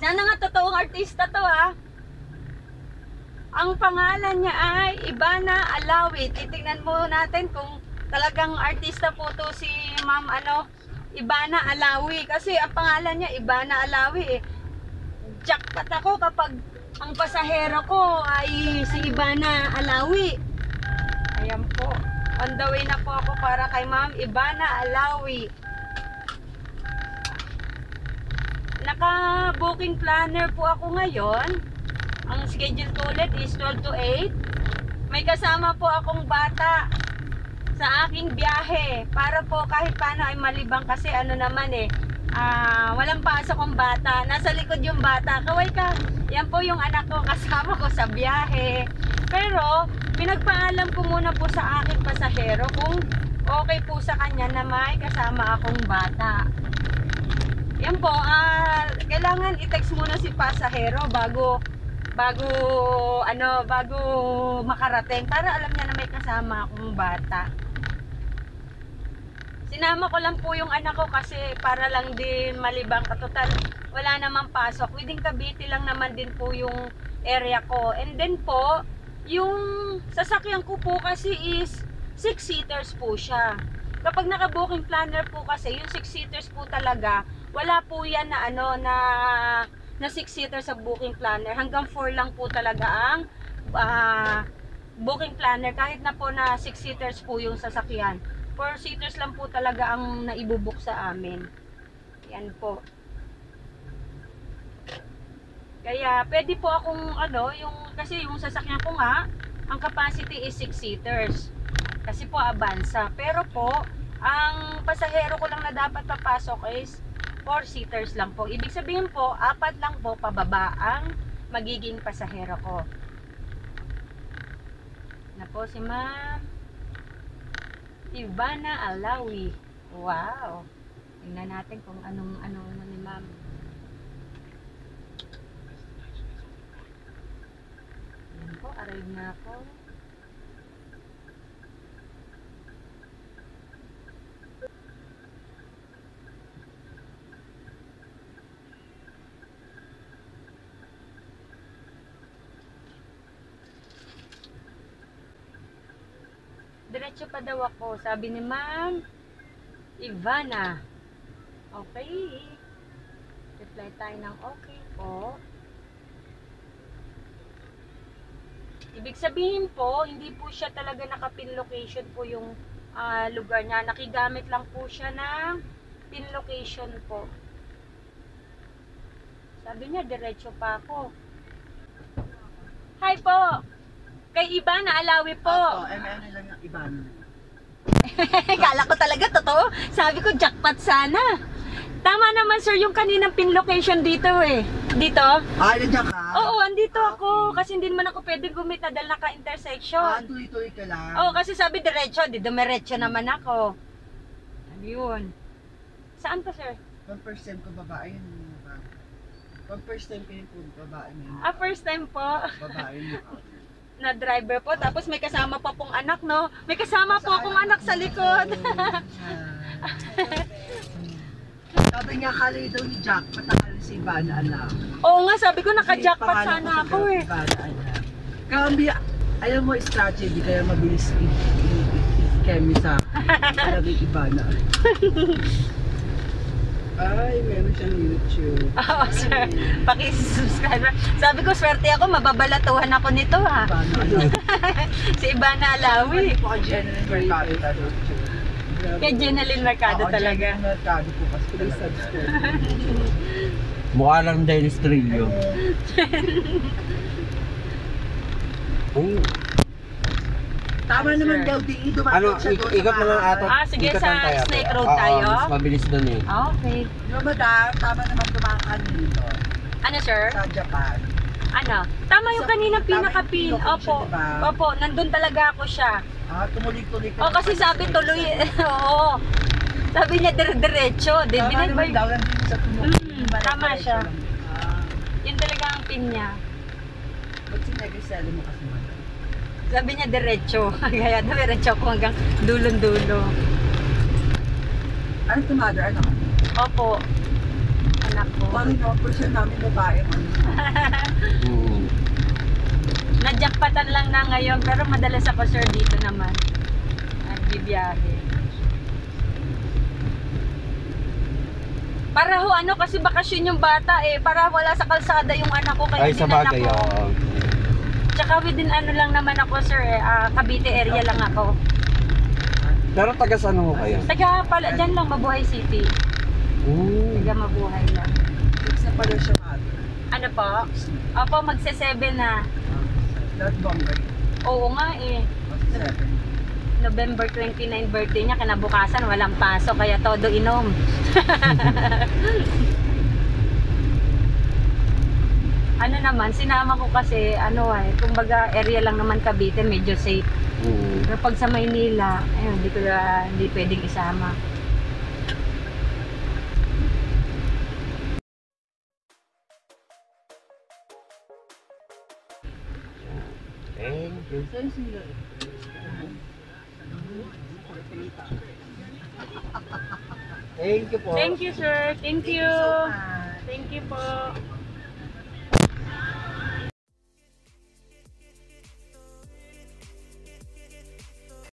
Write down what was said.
Sana nga totoong artista to ha. Ang pangalan niya ay Ivana Alawi. Titingnan mo natin kung talagang artista po to si Ma'am Ivana Alawi. Kasi ang pangalan niya Ivana Alawi eh. Jackpot ako kapag ang pasahero ko ay si Ivana Alawi. Ayan po. On the way na po ako para kay Ma'am Ivana Alawi. Naka-booking planner po ako ngayon. Ang schedule ko ulit is 12 to 8. May kasama po akong bata sa aking biyahe. Para po kahit paano ay malibang kasi walang pasok ang bata. Nasa likod yung bata. Kaway ka. Yan po yung anak ko kasama ko sa biyahe. Pero pinagpaalam ko muna po sa aking pasahero kung okay po sa kanya na may kasama akong bata. Yan po, kailangan i-text muna si pasahero bago makarating para alam niya na may kasama akong bata. Sinama ko lang po yung anak ko kasi para lang din malibang katotal. Wala namang pasok. Within Cavite lang naman din po yung area ko. And then po, yung sasakyan ko po kasi is 6-seaters po siya. Kapag naka-booking planner po kasi, yung 6-seaters po talaga, wala po yan na 6-seater sa booking planner. Hanggang 4 lang po talaga ang booking planner. Kahit na po na 6-seaters po yung sasakyan. 4-seaters lang po talaga ang naibubuk sa amin. Yan po. Kaya pwede po akong kasi yung sasakyan ko nga, ang capacity is 6-seaters. Kasi po Avanza. Pero po, ang pasahero ko lang na dapat papasok is 4-seaters lang po. Ibig sabihin po, 4 lang po pababa ang magiging pasahero ko. Na po si Ma'am Ivana Alawi. Wow. Tingnan natin kung anong ni Ma'am. Yan po, arrive na ako. Diretso pa daw ako, sabi ni Ma'am Ivana. Okay. Reply tayo ng okay po. Ibig sabihin po, hindi po siya talaga naka-pin location po yung lugar niya. Nakigamit lang po siya ng pin location po. Sabi niya, diretso pa ako. Hi po! Kay Ivana Alawi po. Ano lang yung Ivana. Kala ko talaga totoo. Sabi ko jackpot sana. Tama naman sir yung kaninang pin location dito eh. Dito? Nandiyan ka? Oo, andito ako. Kasi hindi naman ako pwede gumita dahil naka-intersection. Tuloy-tuloy ka lang. Oo, kasi sabi diretso. Di dumiretso naman ako. Ayun. Saan pa sir? 1% ko babae yun. 1% ko yun po babae yun. First time po. Babae yun. Na driver po. Tapos may kasama pa pong anak, no? May kasama po akong anak sa likod. Sabi niya, kalay daw ni Jack, patakal si Ivana anak. Oo nga, sabi ko naka-jackpot sana ako eh. Kaya alam mo, strategy, kaya mabilis i-kemi sa kalagay Ivana. Ay, meron siyang YouTube. Oo, sir. Paki-subscribe. Sabi ko, swerte ako, mababalatuhan ako nito, ha. Si Ivana Alawi. Po ang Jeneline Mercado talaga. Kaya Jeneline Mercado talaga. Jeneline Mercado po kasi please subscribe. Mukha lang Dennis Trillo. Tama naman daw, di dumatot siya doon. Ikot naman ato. Sige, ikot sa lang tayo. Snake Road tayo? Mas mabilis doon eh. Okay. Madam, tama naman dumakan dito. Ano, sir? Sa Japan. Ano? Tama yung kaninang pinaka-pin. Tama yung Opo. diba? Opo, nandun talaga ako siya. Tumuloy-tuloy ka. Kasi sabi tuloy. Oo. Sabi niya diretso. Tama naman daw, nandun sa tumuloy. Tama siya. Yun talaga ang pin niya. Ba't sinag-isali mo kasi mo? Sabi niya diretso. Kaya diretso ko hanggang dulong-dulo. Ano ito, mother? Ano? Opo. anak ko. Parang na-person namin babae. Mm. Najakpatan lang na ngayon, pero madalas ako sir dito naman. Nagbibiyahe. Para ho ano, kasi bakasyon yung bata eh. Para wala sa kalsada yung anak ko. Kaya Ay, sa dinan bagay, ako. oo. Tsaka within ano lang naman ako sir eh. Cavite area lang ako. Pero taga saan mo kayo? Taga pala, dyan lang Mabuhay City. Taga Mabuhay lang. Isa pala siya mati. Ano po? Opo, magse-7 na. Lahat Bombay. Oo nga eh. 7. November 29 birthday niya, kinabukasan walang pasok, kaya todo inom. Ano naman, sinama ko kasi, kumbaga area lang naman Cavite, medyo safe. Pero pag sa Maynila, ayun, hindi pwedeng isama. Thank you. Thank you po. Thank you sir, thank you. So much. Thank you po.